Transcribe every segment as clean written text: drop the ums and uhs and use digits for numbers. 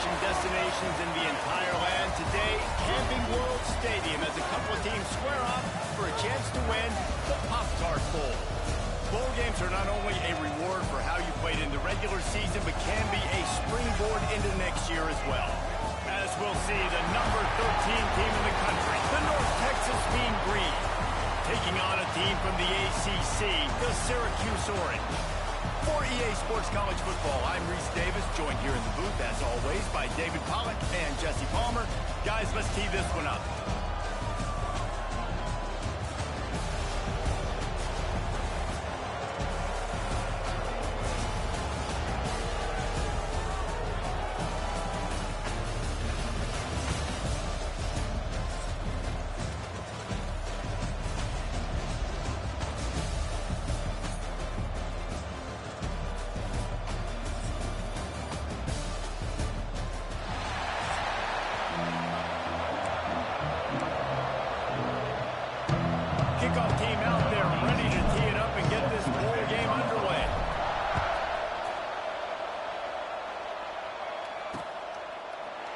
vacation destinations in the entire land. Today, Camping World Stadium as a couple of teams square off for a chance to win the Pop-Tart Bowl. Bowl games are not only a reward for how you played in the regular season, but can be a springboard into next year as well. As we'll see, the number 13 team in the country, the North Texas Mean Green, taking on a team from the ACC, the Syracuse Orange. For EA Sports College Football, I'm Reese Davis, joined here in the booth, as always, by David Pollack and Jesse Palmer. Guys, let's tee this one up. Kickoff team out there ready to tee it up and get this bowl game underway.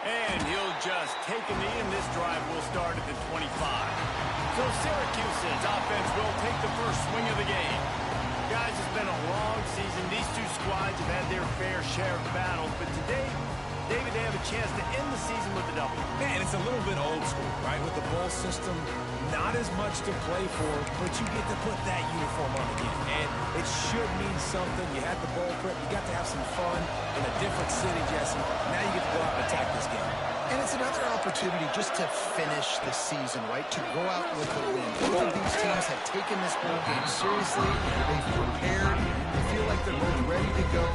And he'll just take a knee, and this drive will start at the 25. So Syracuse's offense will take the first swing of the game. Guys, it's been a long season. These two squads have had their fair share of battles, but today, David, they have a chance to end the season with a W. Man, it's a little bit old school, right? With the bowl system, not as much to play for, but you get to put that uniform on again. And it should mean something. You had the bowl prep. You got to have some fun in a different city, Jesse. Now you get to go out and attack this game. And it's another opportunity just to finish the season, right? To go out with a win. Both of these teams have taken this bowl game seriously. They've prepared. They feel like they're both ready to go.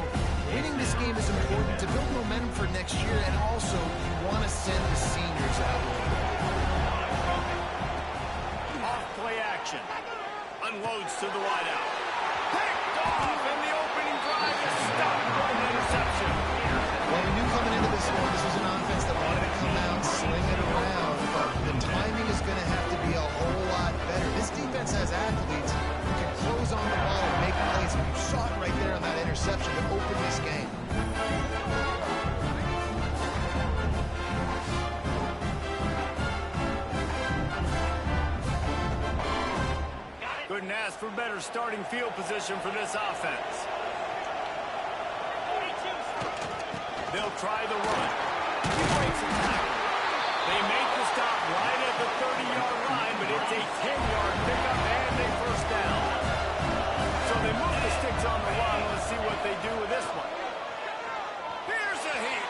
Winning this game is important to build momentum for next year, and also you want to send the seniors out. Off play action. Unloads to the wideout. Picked off, and the opening drive is stopped by an interception. Well, we knew coming into this one, this was an offense that wanted to come out, sling it around, but the timing is going to have to be a whole lot better. This defense has athletes who can close on the ball and make plays, and you saw it right there on that interception to open this game. Couldn't ask for better starting field position for this offense. They'll try the run. He breaks the tackle. They make the stop right at the 30-yard line, but it's a 10-yard pickup and a first down. So they move the sticks on the run. Let's see what they do with this one. Here's a hit.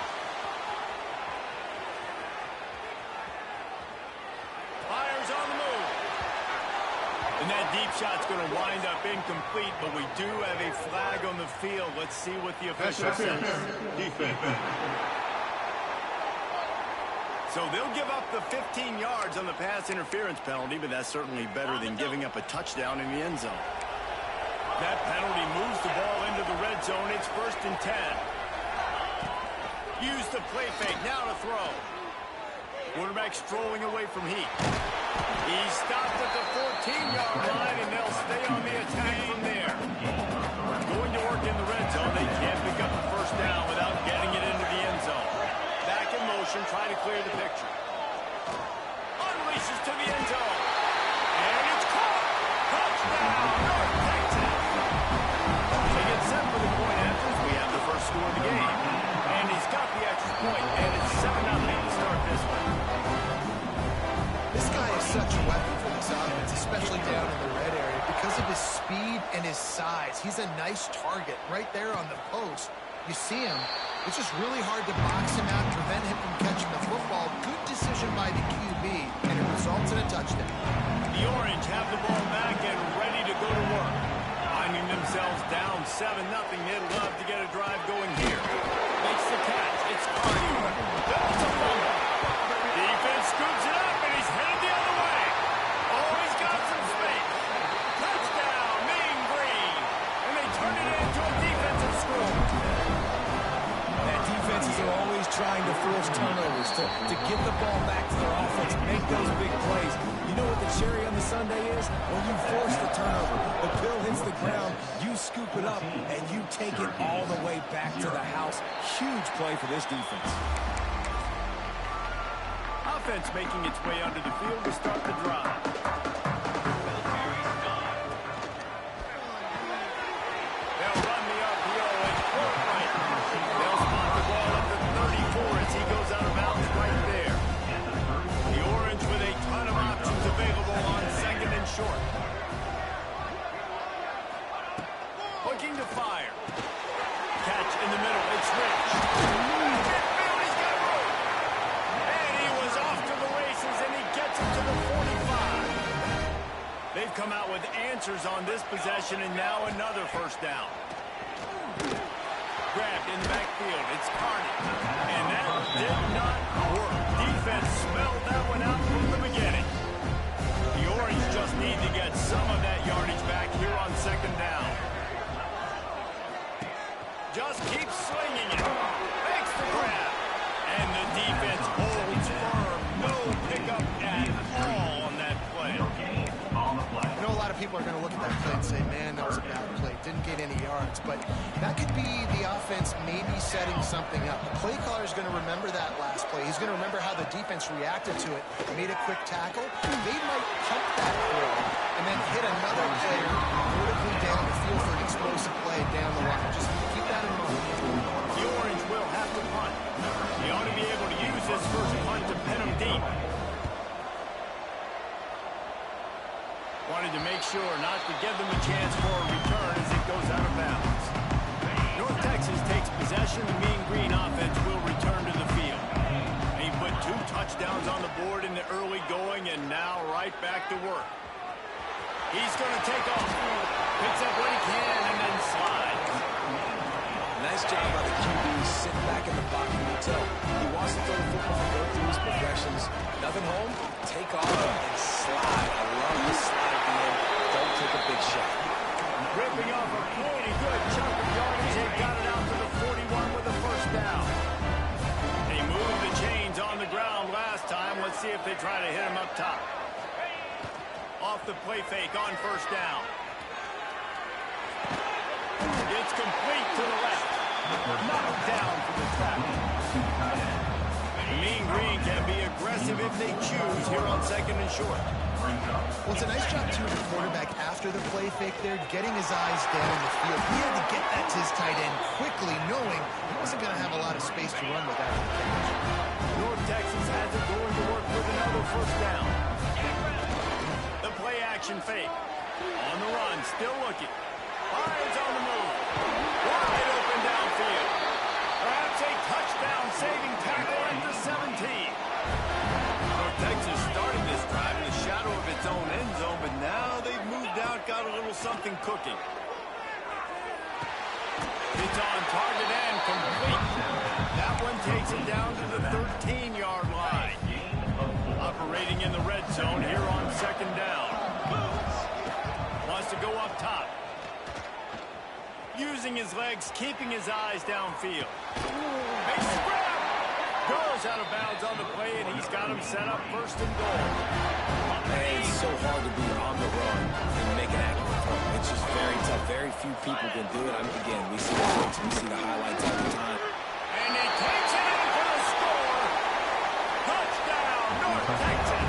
Fires on the move. And that deep shot's going to wind up incomplete, but we do have a flag on the field. Let's see what the official says. Defense. So they'll give up the 15 yards on the pass interference penalty, but that's certainly better than giving up a touchdown in the end zone. That penalty moves the ball into the red zone. It's 1st and 10. Use the play fake. Now to throw. Quarterback strolling away from Heat. He stopped at the 14-yard line, and they'll stay on the attack from there. Going to work in the red zone. They can't pick up the first down without getting it into the end zone. Back in motion, trying to clear the picture. Unleashes to the end zone. And it's caught. Touchdown, North Texas. They get set for the point after. We have the first score of the game. And he's got the extra point, and it's 7-0 to start this one. This guy is such a weapon for this offense, especially down in the red area, because of his speed and his size. He's a nice target right there on the post. You see him. It's just really hard to box him out and prevent him from catching the football. Good decision by the QB, and it results in a touchdown. The Orange have the ball back and ready to go to work. Finding themselves down 7-0. They'd love to get a drive going here. Makes the catch. It's Cardi. That's a fumble. Defense scoops it up, and he's headed the other way. Oh, he's got some space. Touchdown, Mean Green. And they turn it into a defensive score. That defenses are always trying to force turnovers to get the ball back to their offense, make those big plays. You know what the cherry on the sundae is? When you force the turnover, the pill hits the ground, you scoop it up, and you take it all the way back to the house. Huge play for this defense. Offense making its way onto the field to start the drive. They'll run the RPO and court right. They'll spot the ball at the 34 as he goes out of bounds right there. The Orange with a ton of options available on second and short. Looking to fire. Catch in the middle. It's Rich. He's got room. And he was off to the races, and he gets him to the 45. They've come out with answers on this possession, and now another first down. Grabbed in the backfield. It's Carney. And that did not work. Defense smelled that one out from the beginning. The Orange just need to get some of that yardage back here on second down. Just keeps slinging it. Makes the grab. And the defense holds firm. No pickup at all on that play. I know a lot of people are going to look at that play and say, man, that was a bad play. Didn't get any yards. But that could be the offense maybe setting something up. The play caller is going to remember that last play. He's going to remember how the defense reacted to it, made a quick tackle. They might pump that throw and then hit another player vertically down the field for an explosive play down the line. Just keep that in mind. The Orange will have to punt. He ought to be able to use this first punt to pin him deep. Wanted to make sure not to give them a chance for a return as it goes out of bounds. North Texas takes possession. The Mean Green offense will return to the field. He put 2 touchdowns on the board in the early going, and now right back to work. He's going to take off. Picks up what he can and then slides. Nice job by the QB sitting back in the pocket. You can tell he wants to throw the football, go through his progressions. Nothing home, take off and slide. I love the slide at the end. Don't take a big shot. Ripping off a pretty good chunk of yardage. They got it out to the 41 with a first down. They moved the chains on the ground last time. Let's see if they try to hit him up top. Off the play fake on first down. It's complete to the left. Knocked down for the tackle. Mean Green can be aggressive if they choose here on second and short. Well, it's a nice job, too, of the quarterback after the play fake there, getting his eyes down in the field. He had to get that to his tight end quickly, knowing he wasn't going to have a lot of space to run with that catch. North Texas has it going to work with another first down. The play action fake. On the run, still looking. Lions on the move. Wide open downfield. Perhaps a touchdown-saving tackle at the 17. North Texas started this drive in the shadow of its own end zone, but now they've moved out, got a little something cooking. It's on target and complete. That one takes it down to the 13-yard line. Operating in the red zone here on second down. Wants to go up top. Using his legs, keeping his eyes downfield. Makes the grab. Goes out of bounds on the play, and he's got him set up first and goal. Man, it's so hard to be on the run and make an accurate throw. It's just very tough. Very few people can do it. I mean, again, we see the clips, we see the highlights all the time. And he takes it in for the score. Touchdown, North Texas.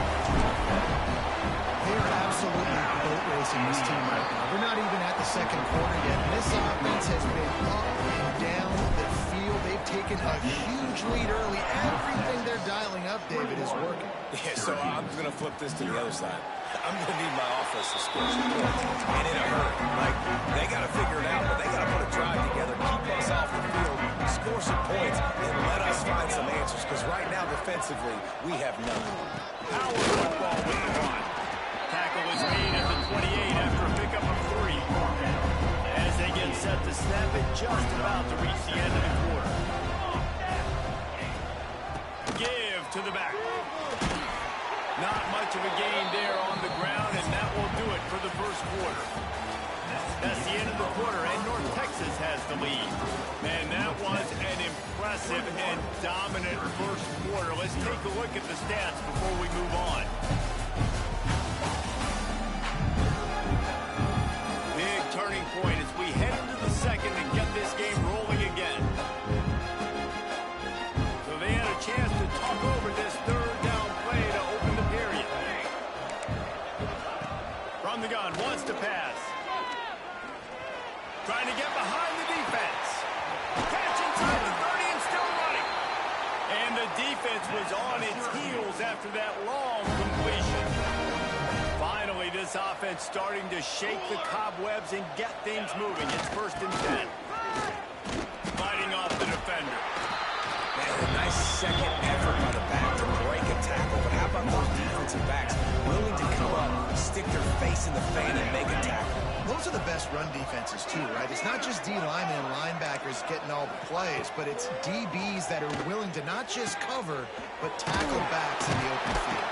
They are absolutely boat racing this team right now. We're not even at the second quarter yet. This offense has been up and down the field. They've taken a huge lead early. Everything they're dialing up, David, is working. Yeah, so I'm going to flip this to the other side. I'm going to need my offense to score some points, and in a hurry. Like, they got to figure it out, but they got to put a drive together, keep us off the field, score some points, and let us find some answers, because right now, defensively, we have none. Power football with the run. Tackle is made at the 28 after a pickup of 3. As they get set to snap it, just about to reach the end of the quarter. Give to the back. Not much of a gain there on the ground, and that will do it for the first quarter. That's the end of the quarter, and North Texas has the lead. Man, that was an impressive and dominant first quarter. Let's take a look at the stats before we move on. Big turning point as we head into the second and get this gun, wants to pass. Trying to get behind the defense. Catch inside the 30 and still running. And the defense was on its heels after that long completion. Finally, this offense starting to shake the cobwebs and get things moving. It's 1st and 10. Fighting off the defender. Man, a nice second effort by the back to break a tackle. But how about those defensive backs willing to come up, stick their face in the fan, and make a tackle? Those are the best run defenses, too, right? It's not just D linemen and linebackers getting all the plays, but it's DBs that are willing to not just cover, but tackle backs in the open field.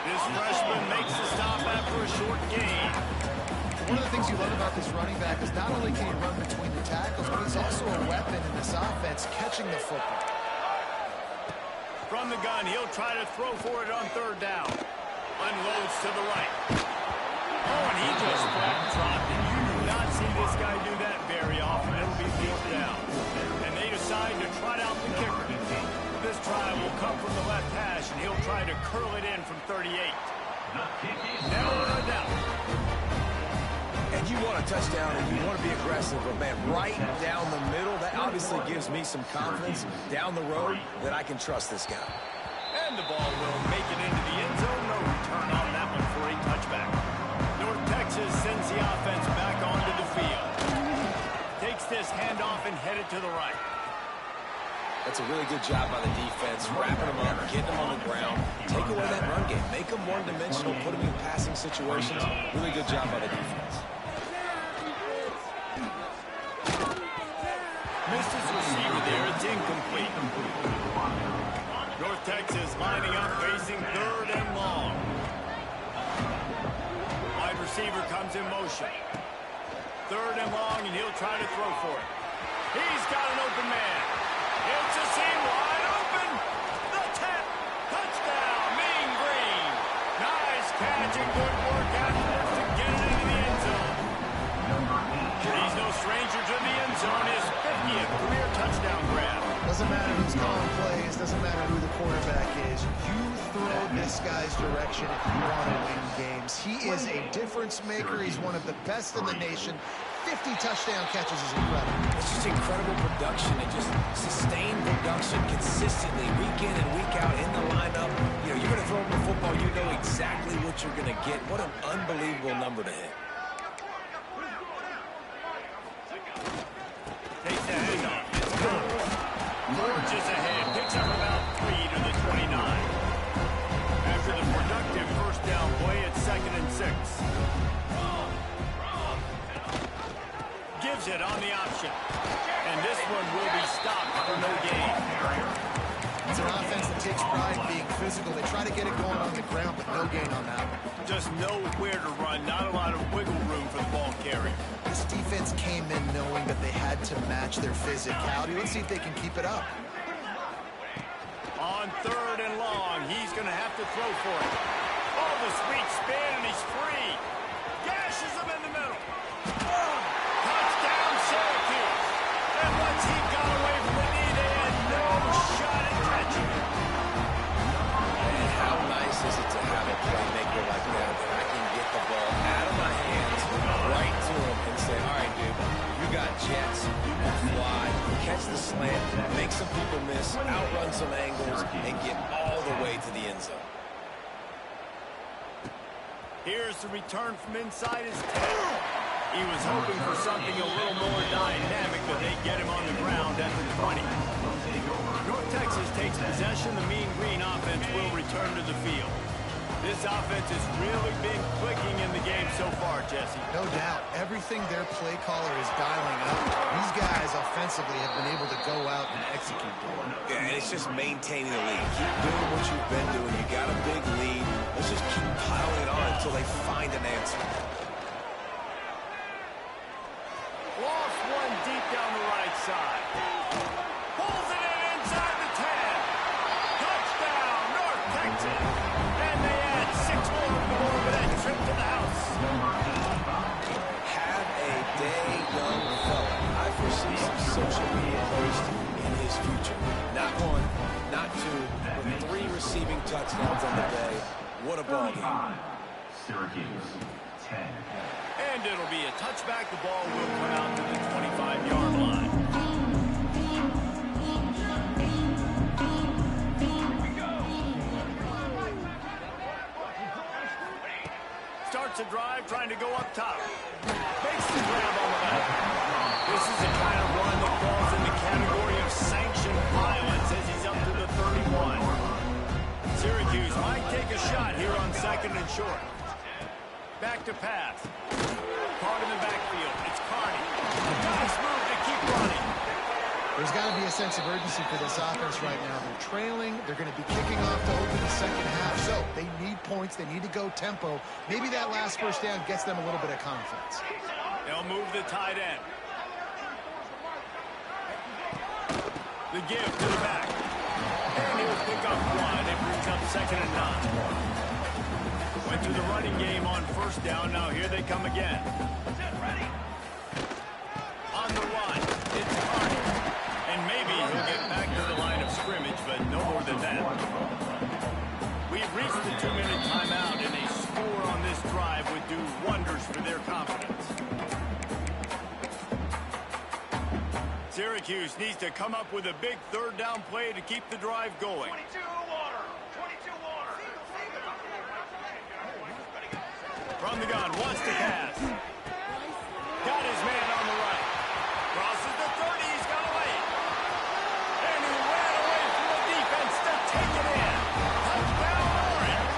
This freshman makes the stop after a short gain. One of the things you love about this running back is not only can he run between the tackles, but he's also a weapon in this offense, catching the football. From the gun, he'll try to throw for it on 3rd down. Unloads to the right. Oh, and he just flat dropped it. You do not see this guy do that very often. It'll be 4th down. And they decide to trot out the kicker. This try will come from the left hash, and he'll try to curl it in from 38. Never a doubt. And you want a touchdown and you want to be aggressive, but man, right down the middle, that obviously gives me some confidence down the road that I can trust this guy. And the ball will make it into the end zone. No return on that one for a touchback. North Texas sends the offense back onto the field. Takes this handoff and headed to the right. That's a really good job by the defense, wrapping them up, getting them on the ground, take away that run game, make them one-dimensional, put them in passing situations. Really good job by the defense. Misses receiver there. It's incomplete. North Texas lining up, facing 3rd and long. Wide receiver comes in motion. 3rd and long, and he'll try to throw for it. He's got an open man. It's a seam wide open. The tap. Touchdown, Mean Green. Nice catch and good work afterwards to get it into the end zone. He's no stranger to the end zone. His 50th career touchdown grab. Doesn't matter who's calling plays, doesn't matter who the quarterback is. You throw this guy's direction if you want to win games. He is a difference maker. He's one of the best in the nation. 50 touchdown catches is incredible. It's just incredible production and just sustained production consistently week in and week out in the lineup. You know, you're going to throw him the football, you know exactly what you're going to get. What an unbelievable number to hit. Takes the handoff. It's good. Forges ahead. Picks up about 3 to the 29. After the productive 1st down play, it's 2nd and 6. Gives it on the option. And this one will be stopped for no gain. It's an offense that takes pride in being physical. They try to get it going on the ground, but no gain on that one. Just know where to run. Not a lot of wiggle room for the ball carrier. This defense came in knowing that they had to match their physicality. Let's see if they can keep it up. On 3rd and long, he's going to have to throw for it. Oh, the sweet spin, and he's free. Gashes him in the middle. Touchdown, Syracuse. And once he got away from the knee, they had no shot at catching him. And how nice is it to have a playmaker like that I can get the ball out of my hands, right to him, and say, all right, dude, you got jets, you can fly, catch the slant, make some people miss, outrun some angles, and get all the way to the end zone. Here's the return from inside his 10. He was hoping for something a little more dynamic, but they get him on the ground at the 20. North Texas takes possession. The Mean Green offense will return to the field. This offense has really been clicking in the game so far, Jesse. No doubt. Everything their play caller is dialing up. These guys offensively have been able to go out and execute. Yeah, and it's just maintaining the lead. Keep doing what you've been doing. You got a big lead. Let's just keep piling it on until they find an answer. Lost one deep down the right side. Pulls it in inside the 10. Touchdown, North Texas. And they add 6 more to the board with that trip to the house. Have a day, young fella. I foresee some social media posts in his future. Not 1, not 2, but 3 receiving touchdowns on the day. What a ball game. Syracuse. And it'll be a touchback. The ball will come out to the 25-yard line. Starts a drive trying to go up top. Makes the grab on the left. This is the kind of run that falls in the category of sanctioned violence as he's up to the 31. Syracuse might take a shot here on 2nd and short. Back to pass. Caught in the backfield. It's Carney. Nice move to keep running. There's got to be a sense of urgency for this offense right now. They're trailing. They're going to be kicking off to open the second half. So they need points. They need to go tempo. Maybe that last first down gets them a little bit of confidence. They'll move the tight end. The give to the back. And he'll pick up one. It brings up 2nd and 9. Went to the running game on first down. Now here they come again. On the run, it's Carney. And maybe he'll get back to the line of scrimmage, but no more than that. We've reached the 2-minute timeout, and a score on this drive would do wonders for their confidence. Syracuse needs to come up with a big third down play to keep the drive going. 22 water. From the gun, wants to pass. Got his man on the right. Crosses the 30, he's got away. And he ran away from the defense to take it in. Touchdown, Orange.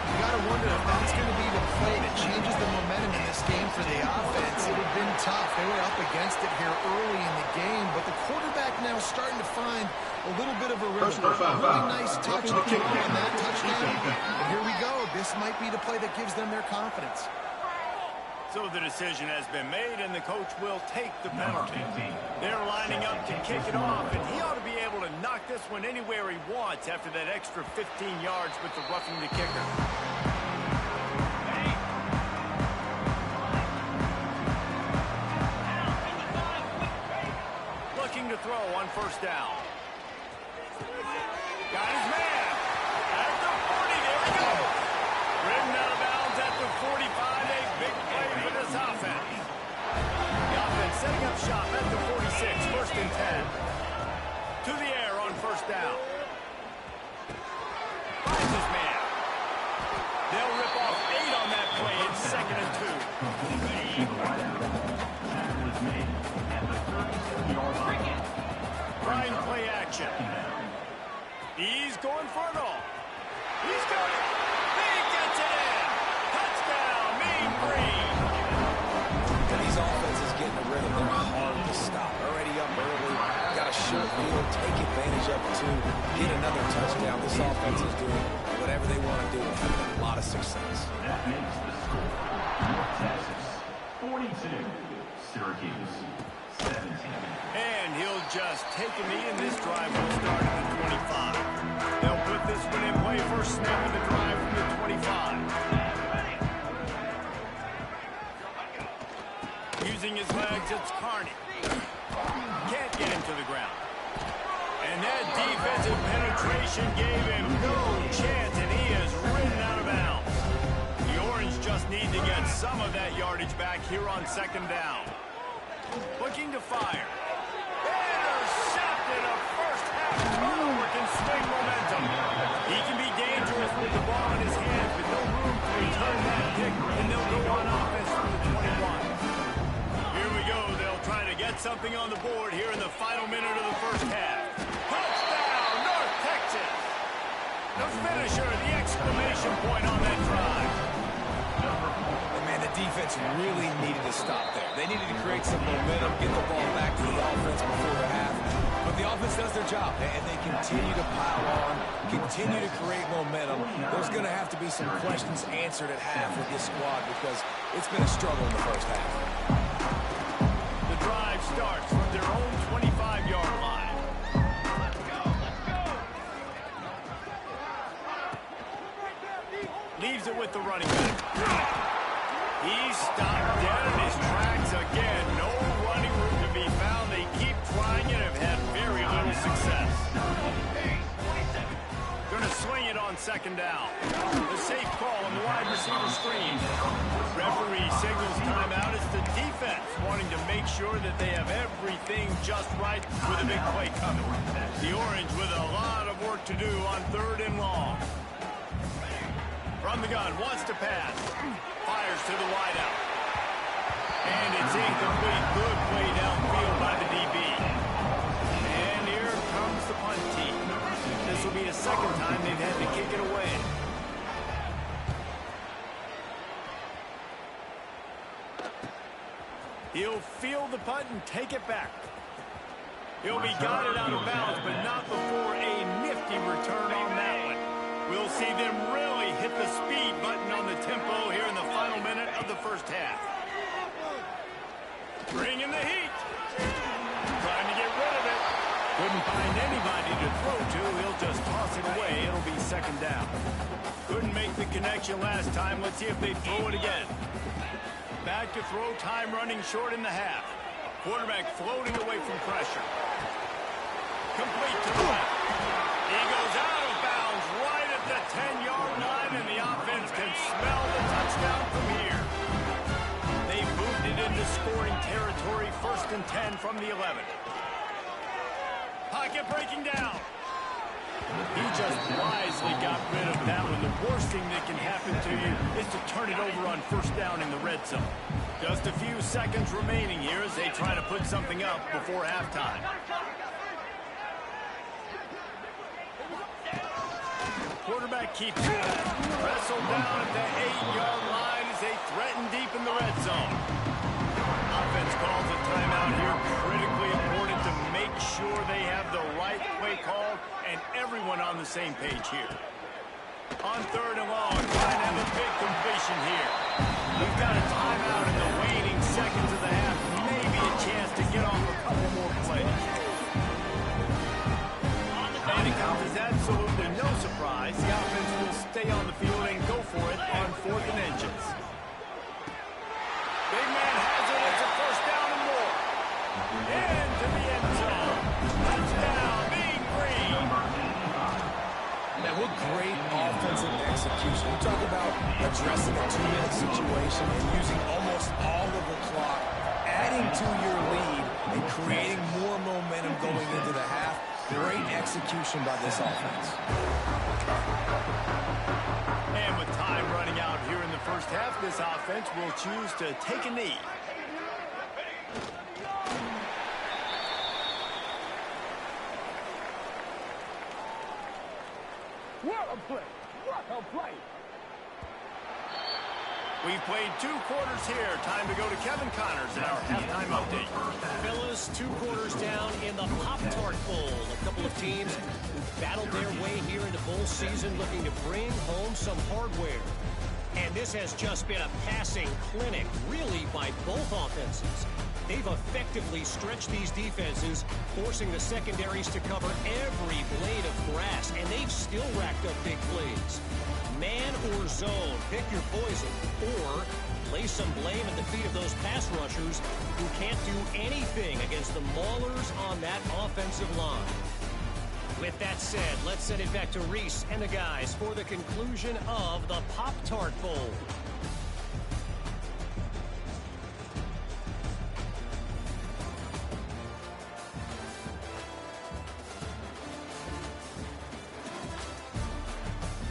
You got to wonder if that's going to be the play that changes the momentum in this game for the offense. It had been tough. They were up against it here early in the game, but the quarterback now starting to find a little bit of a rhythm. Really nice touch to kick on that touchdown. And here we go. This might be the play that gives them their confidence. So the decision has been made, and the coach will take the penalty. They're lining up to kick it off, and he ought to be able to knock this one anywhere he wants after that extra 15 yards with the roughing the kicker. Looking to throw on first down. Got his man. At the 40, there we go. Ridden out of bounds at the 45, a big play for this offense. The offense setting up shop at the 46, 1st and 10. To the air on first down. Finds his man. They'll rip off 8 on that play. It's 2nd and 2. Trying play action. He's going for it all. He's got it. He gets it in. Touchdown, Mean Green. And these offenses getting a rhythm. They're hard to stop. Already up early. Got a short field. Take advantage of it, too. Get another touchdown. This offense is doing whatever they want to do and having a lot of success. That makes the score. North Texas, 42. Syracuse, 17. And he'll just take a knee, and this drive will start at the 25. They'll put this one in play. First snap of the drive from the 25. Using his legs, it's Carney. Can't get him to the ground. And that defensive penetration gave him no chance, and he is ridden out of bounds. The Orange just need to get some of that yardage back here on 2nd down. Looking to fire. Intercepted. A first-half turnover can swing momentum. He can be dangerous with the ball in his hands, but no room to return that kick, and they'll go on offense from the 21. Here we go. They'll try to get something on the board here in the final minute of the first half. Touchdown, North Texas. The finisher, the exclamation point on that drive. Man, the defense really needed to stop there. They needed to create some momentum, get the ball back to the offense before the half. But the offense does their job, and they continue to pile on, continue to create momentum. There's going to have to be some questions answered at half with this squad because it's been a struggle in the first half. The drive starts from their own 25-yard line. Leaves it with the running back. He's stopped dead in his tracks again. No running room to be found. They keep trying it and have had very little success. Going to swing it on 2nd down. The safe call, and the wide receiver screen. Referee signals timeout. It's the defense wanting to make sure that they have everything just right with a big play coming. The Orange with a lot of work to do on 3rd and long. From the gun, wants to pass. Fires to the wideout. And it's incomplete. Good play downfield by the DB. And here comes the punt team. This will be the second time they've had to kick it away. He'll field the punt and take it back. He'll be guided out of bounds, but not before a nifty return on that one. We'll see them really hit the speed button on the tempo here in the final minute of the first half. Bringing the heat. Trying to get rid of it. Couldn't find anybody to throw to. He'll just toss it away. It'll be second down. Couldn't make the connection last time. Let's see if they throw it again. Back to throw, time running short in the half. Quarterback floating away from pressure. Complete to the left. He goes out of bounds right at the 10-yard line, and the offense can smell the touchdown from here. They moved it into scoring territory, 1st and 10 from the 11. Pocket breaking down. He just wisely got rid of that one. The worst thing that can happen to you is to turn it over on 1st down in the red zone. Just a few seconds remaining here as they try to put something up before halftime. Quarterback keeps it. Wrestled down at the 8-yard line as they threaten deep in the red zone. Offense calls a timeout here. Critically important to make sure they have the right play called and everyone on the same page here. On 3rd and long, trying to have a big completion here. We've got a timeout in the waning seconds of the half. Maybe a chance to get off a couple more plays. And it comes as absolutely no surprise. The offense will stay on the field and go for it on 4th and inches. Big man has it. It's a 1st down and more. Into the end zone. Touchdown, Big Green. Man, what great offensive execution. We talk about addressing a 2-minute situation and using almost all of the clock, adding to your lead and creating more momentum going into the half. Great execution by this offense. And with time running out here in the first half, this offense will choose to take a knee. What a play! What a play! We've played 2 quarters here. Time to go to Kevin Connors in our halftime update. Fellas, 2 quarters down in the Pop-Tart Bowl. A couple of teams who battled their way here into bowl season looking to bring home some hardware. And this has just been a passing clinic, really, by both offenses. They've effectively stretched these defenses, forcing the secondaries to cover every blade of grass, and they've still racked up big plays. Man or zone, pick your poison, or lay some blame at the feet of those pass rushers who can't do anything against the maulers on that offensive line. With that said, let's send it back to Reese and the guys for the conclusion of the Pop-Tart Bowl.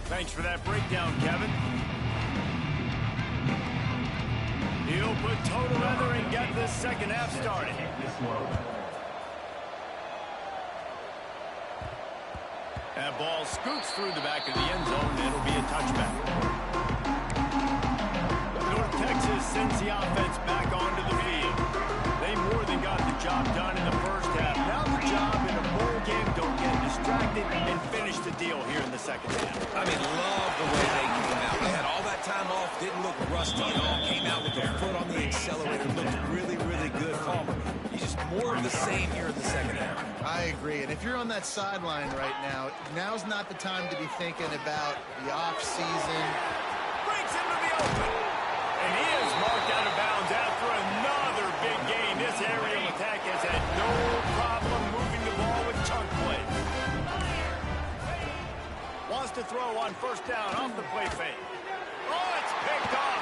Thanks for that breakdown, Kevin. He'll put toe together and get this second half started. That ball scoots through the back of the end zone, and it'll be a touchback. North Texas sends the offense back onto the field. They more than got the job done in the first half. Now the job in a bowl game, don't get distracted and finish the deal here in the second half. I mean, love the way they came out. They had all that time off, didn't look rusty at all. Came out with their foot on the accelerator, looked really, really good. Palmer, you just more of the same here in the second half. I agree. And if you're on that sideline right now, now's not the time to be thinking about the off-season. Breaks into the open. And he is marked out of bounds after another big gain. This aerial attack has had no problem moving the ball with chunk play. Wants to throw on 1st down off the play fake. Oh, it's picked off.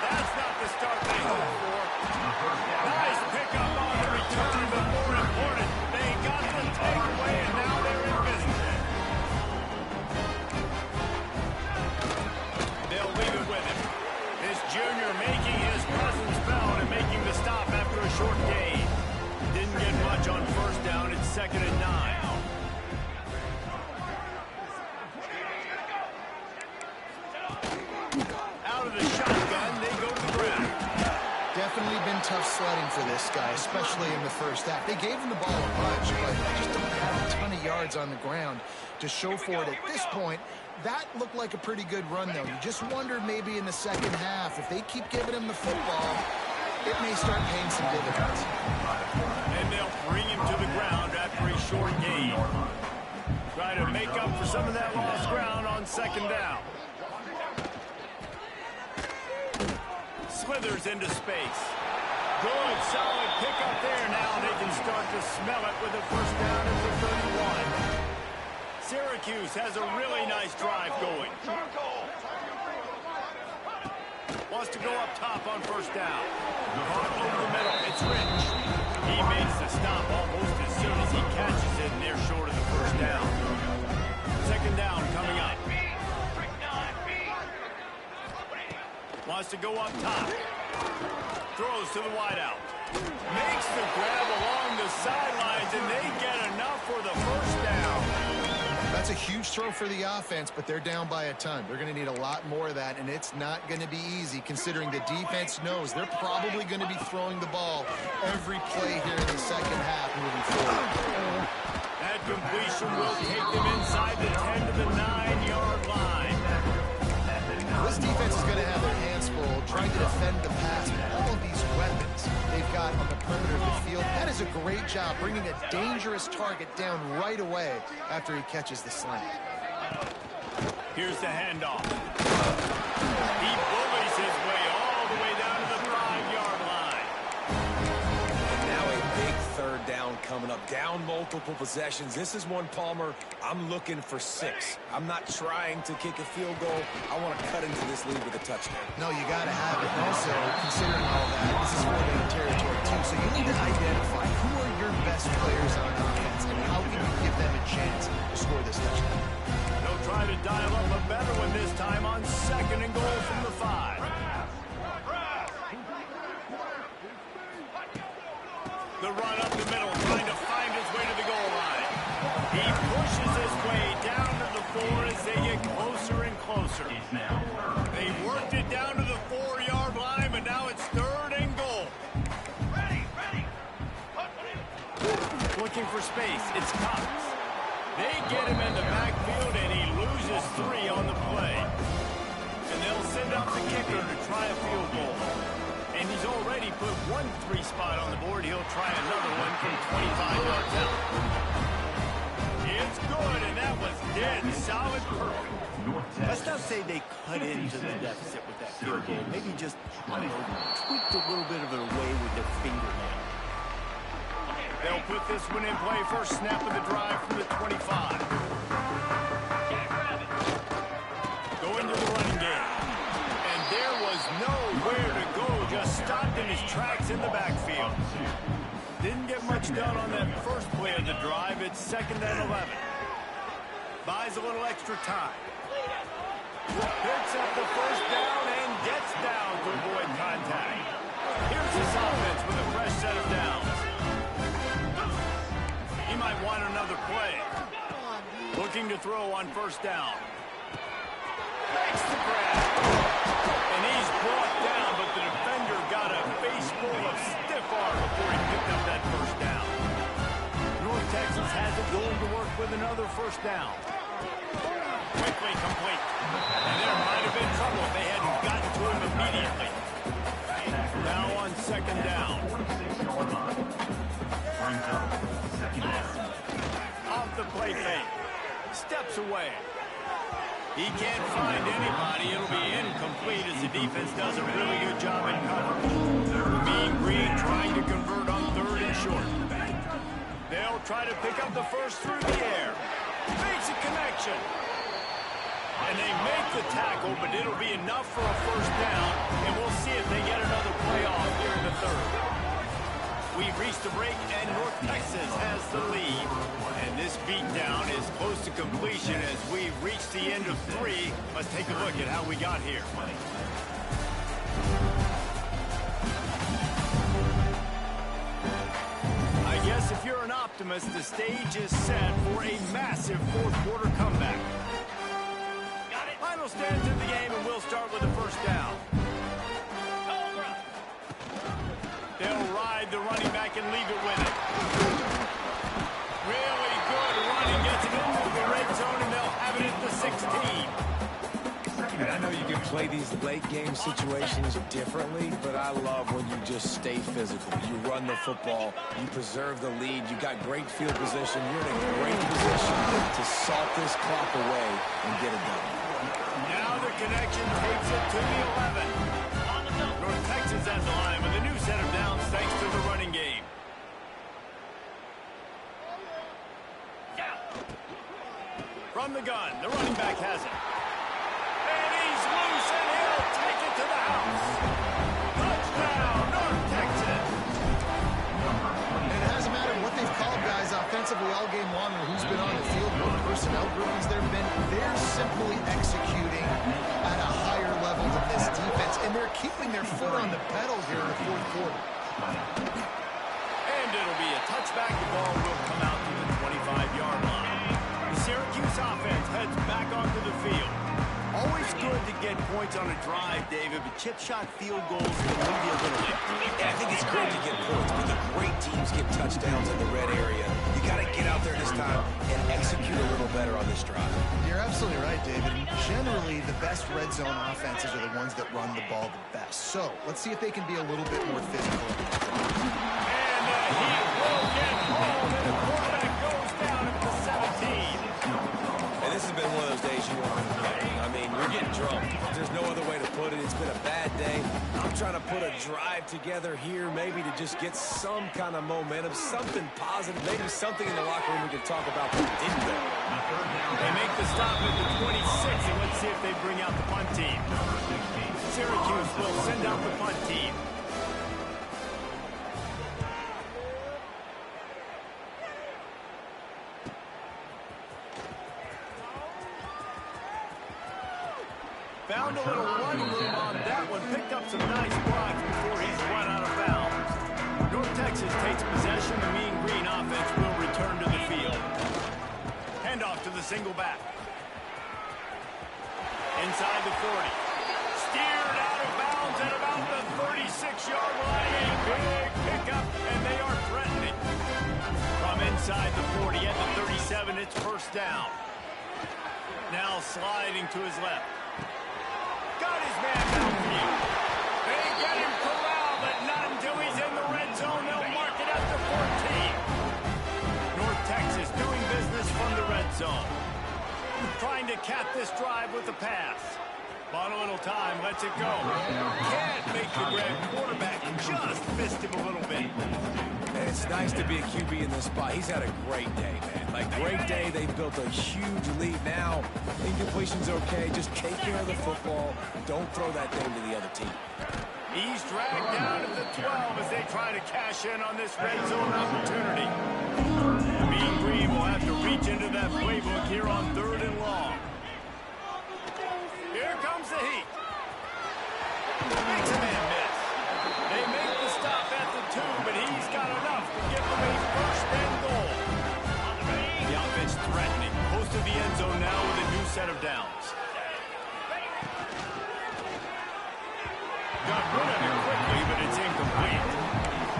sledding for this guy, especially in the first half. They gave him the ball a bunch, but just don't have a ton of yards on the ground to show for it at this point. That looked like a pretty good run, though. You just wonder maybe in the second half, if they keep giving him the football, it may start paying some dividends. And they'll bring him to the ground after a short gain. Try to make up for some of that lost ground on second down. Slithers into space. Good, solid pickup there. Now they can start to smell it with a first down at the 31. Syracuse has a really nice drive going. Wants to go up top on first down. Caught over the middle. It's Rich. He makes the stop almost as soon as he catches it, and they're short of the first down. Second down coming up. Wants to go up top. Throws to the wideout. Makes the grab along the sidelines, and they get enough for the first down. That's a huge throw for the offense, but they're down by a ton. They're going to need a lot more of that, and it's not going to be easy considering the defense knows they're probably going to be throwing the ball every play here in the second half moving forward. That completion will take them inside the 10 to the 9-yard line. This defense is going to have their hands full trying to defend the pass. All of these weapons they've got on the perimeter of the field. That is a great job bringing a dangerous target down right away after he catches the slant. Here's the handoff. He bullies his way all the way down to the 5-yard line. And now a big third down coming up. Down multiple possessions. This is one, Palmer, I'm looking for 6. I'm not trying to kick a field goal. I want to cut into this lead with a touchdown. No, you got to have it. And also, considering all that, this is four-down territory, too. So you need to identify who are your best players on offense and how can you give them a chance to score this touchdown. They'll try to dial up a better one this time on second and goal from the 5. The run up the middle, trying to find his way to the goal line. He pushes his way down to the 4 as they get closer and closer. They worked it down to the 4-yard line, but now it's third and goal. Looking for space. It's Cox. They get him in the backfield, and he loses 3 on the play. And they'll send out the kicker to try a field goal. And he's already put 1 3 spot on the board. He'll try another one from 25 yards out. It's good, and that was dead solid perfect. Let's not say they cut into the deficit with that field goal. Maybe just, tweaked a little bit of it away with their fingernail. They'll put this one in play. First snap of the drive from the 25. Going to the running game. And there was nowhere to go. Just stopped in his tracks in the backfield. Didn't get much done on that first play of the drive. It's second and 11. Buys a little extra time. Picks up the first down and gets down to avoid contact. Here's this offense with a fresh set of downs. He might want another play. Looking to throw on first down. Makes the grab. And he's brought down, but the defender got a face full of stiff arm before he picked up that first down. North Texas has it going to work with another first down. Quickly complete. And there might have been trouble if they hadn't gotten to him immediately. Now on second down. Off the play fake. Steps away. He can't find anybody. It'll be incomplete as the defense does a really good job in coverage. Mean Green trying to convert on third and short. They'll try to pick up the first through the air. Makes a connection. And they make the tackle, but it'll be enough for a first down, and we'll see if they get another play off here in the third. We've reached the break, and North Texas has the lead. And this beatdown is close to completion as we've reached the end of 3. Let's take a look at how we got here. I guess if you're an optimist, the stage is set for a massive fourth-quarter comeback. Final stands in the game, and we'll start with the first down. They'll these late-game situations differently, but I love when you just stay physical. You run the football, you preserve the lead, you got great field position, you're in a great position to salt this clock away and get it done. Now the connection takes it to the 11. North Texas at the line with a new set of downs thanks to the running game. From the gun, the running back has it. And he's loose, and he'll take it to the house. Touchdown, North Texas. And it hasn't mattered what they've called, guys, offensively all game long, or who's been on the field, what personnel groupings there have been. They're simply executing at a higher level than this defense, and they're keeping their foot on the pedal here in the fourth quarter. And it'll be a touchback. The ball will come out to the 25-yard line. The Syracuse offense heads back onto the field. Always good to get points on a drive, David, but chip shot field goals can leave you a little bit. Yeah, I think it's great to get points, but the great teams get touchdowns in the red area. You got to get out there this time and execute a little better on this drive. You're absolutely right, David. Generally, the best red zone offenses are the ones that run the ball the best. So let's see if they can be a little bit more physical. And he will get home, and the quarterback goes down at the 17. And this has been one of those days you want to play. I mean, we're getting drunk. There's no other way to put it. It's been a bad day. I'm trying to put a drive together here, maybe to just get some kind of momentum, something positive, maybe something in the locker room we can talk about that didn't go. They make the stop at the 26, and let's see if they bring out the punt team. Syracuse will send out the punt team. Found a little running room on that one. Picked up some nice blocks before he's run out of bounds. North Texas takes possession. The Mean Green offense will return to the field. Handoff to the single back. Inside the 40. Steered out of bounds at about the 36-yard line. A big pickup, and they are threatening. From inside the 40 at the 37, it's first down. Now sliding to his left. Got his man downfield. They get him corralled, but not until he's in the red zone. They'll mark it at the 14. North Texas doing business from the red zone. Trying to cap this drive with the pass. Bought a little time, lets it go. Can't make the grab. Quarterback just missed him a little bit. And it's nice to be a QB in this spot. He's had a great day, man. Like, great day. They've built a huge lead now. Incompletion's okay. Just take care of the football. Don't throw that thing to the other team. He's dragged down at the 12 as they try to cash in on this red zone opportunity. Mean Green will have to reach into that playbook here on 3rd and long. Here comes the heat. Makes a man miss. They make the stop at the 2, but he's got enough to give them a first and goal. The offense threatening. Close to the end zone now with a new set of downs. Got rid of it quickly, but it's incomplete.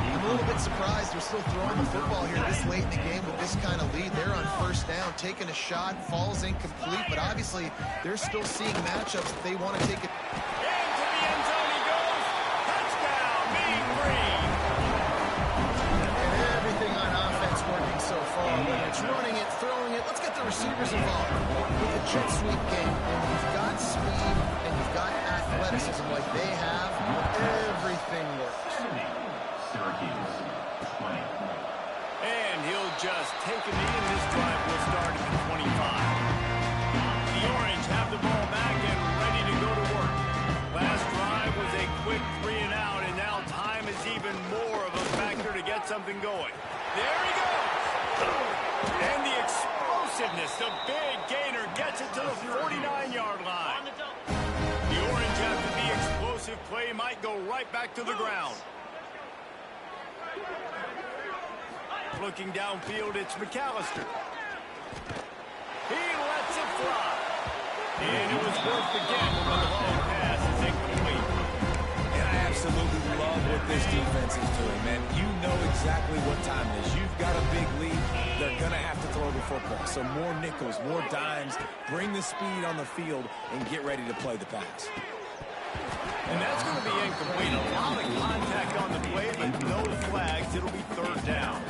I'm a little bit surprised they're still throwing the football here this late in the game with this kind of lead. They're on first down, taking a shot, falls incomplete, but obviously they're still seeing matchups that they want to take it. Into the end zone he goes. Touchdown, Mean Green. And everything on offense working so far, whether it's running it, throwing it. Let's get the receivers involved with a jet sweep game. And you've got speed and you've got athleticism like they have. Everything works. Syracuse, 20. And he'll just take a knee, and this drive will start at the 25. The Orange have the ball back and ready to go to work. Last drive was a quick 3 and out, and now time is even more of a factor to get something going. There he goes! And the explosiveness, the big gainer gets it to the 49-yard line. The Orange after the explosive play might go right back to the ground. Looking downfield, it's McAllister. He lets it fly. And it was worth the gamble when the long pass is incomplete. And I absolutely love what this defense is doing, man. You know exactly what time it is. You've got a big lead. They're going to have to throw the football. So more nickels, more dimes. Bring the speed on the field and get ready to play the pass. And that's going to be incomplete. A lot of contact on the play, but no flags. It'll be third down.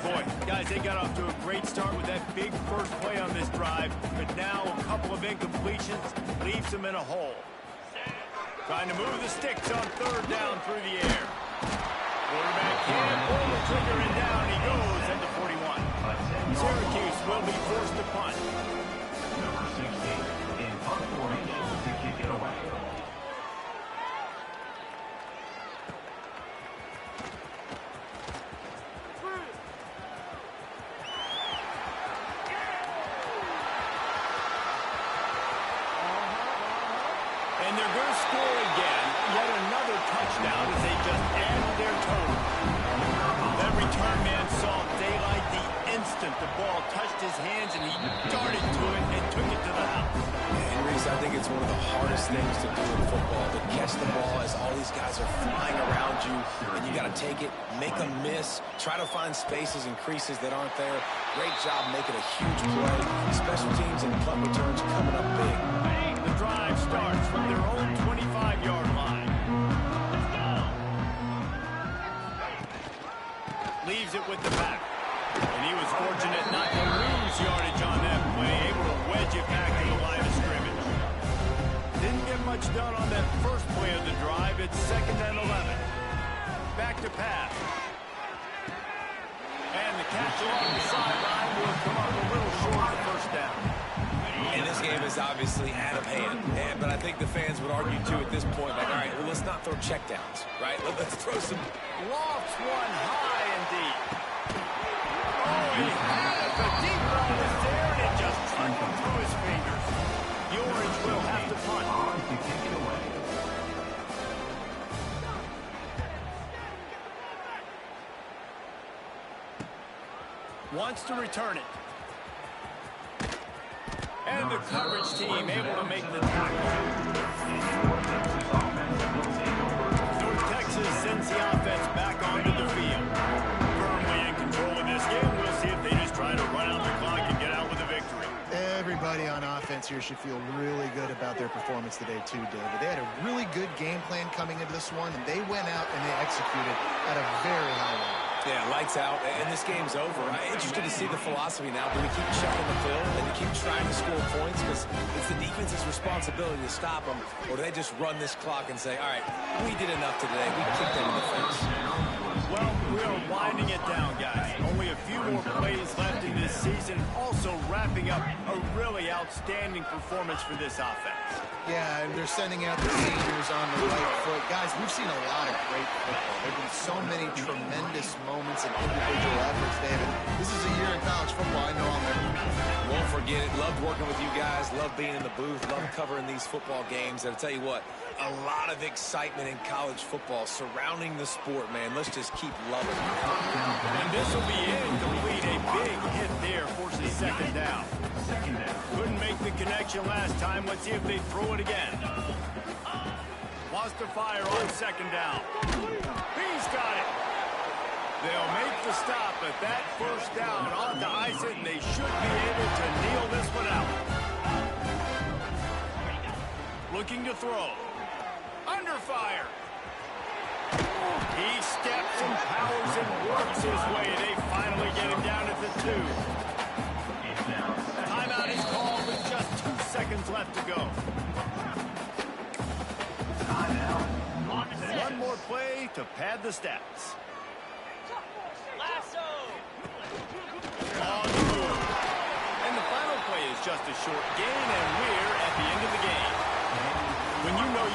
Boy, guys, they got off to a great start with that big first play on this drive, but now a couple of incompletions leaves them in a hole. Trying to move the sticks on third down through the air. Quarterback can't pull the trigger, and down he goes into 41. Syracuse will be forced to punt. Number 16 in punt formation to kick it away. And they're going to score again. Yet another touchdown as they just added their total. That return man saw daylight the instant the ball touched his hands, and he darted to it and took it to the house. And Reese, I think it's one of the hardest things to do in football, to catch the ball as all these guys are flying around you, and you got to take it, make a miss, try to find spaces and creases that aren't there. Great job making a huge play. Special teams and punt returns coming up big. The drive starts from their own 25-yard line. Leaves it with the back. And he was fortunate not to lose yardage on that play, able to wedge it back to the line of scrimmage. Didn't get much done on that first play of the drive. It's 2nd and 11. Back to pass. And the catch along the sideline will come up a little short of first down. And this game is obviously out of hand. But I think the fans would argue, too, at this point, like, all right, well, let's not throw checkdowns, right? Let's throw some... Lofts one high and deep. Oh, he had it. The deep ball was there, and it just trickled through his fingers. The Orange will have to punt. To kick it away. Wants to return it. And the coverage team able to make the tackle. North Texas sends the offense back onto the field. Firmly in control of this game. We'll see if they just try to run out the clock and get out with a victory. Everybody on offense here should feel really good about their performance today, too, David. They had a really good game plan coming into this one, and they went out and they executed at a very high level. Yeah, lights out, and this game's over. I'm interested to see the philosophy now. Do we keep checking the film and keep trying to score points? Because it's the defense's responsibility to stop them. Or do they just run this clock and say, all right, we did enough today. We kicked them in the face. Well, we're winding it down, guys. Only a few more plays left in this season. Also wrapping up a really outstanding performance for this offense. Yeah, and they're sending out the seniors on the right foot. Guys, we've seen a lot of great football. There have been so many tremendous moments and individual efforts, David. This is a year in college football I know I'll never forget. Won't forget it. Loved working with you guys. Loved being in the booth. Loved covering these football games. And I'll tell you what, a lot of excitement in college football surrounding the sport, man. Let's just keep loving it. And this will be incomplete. A big hit there forces 2nd down. Couldn't make the connection last time. Let's see if they throw it again. Wants to fire on 2nd down. He's got it. They'll make the stop at that first down on to ice it, and they should be able to kneel this one out. Looking to throw. Under fire. He steps and powers and works his way. They finally get him down at the 2. Timeout is called with just 2 seconds left to go. One more play to pad the stats. On the move. And the final play is just a short gain, and we're at the end of the game. When you know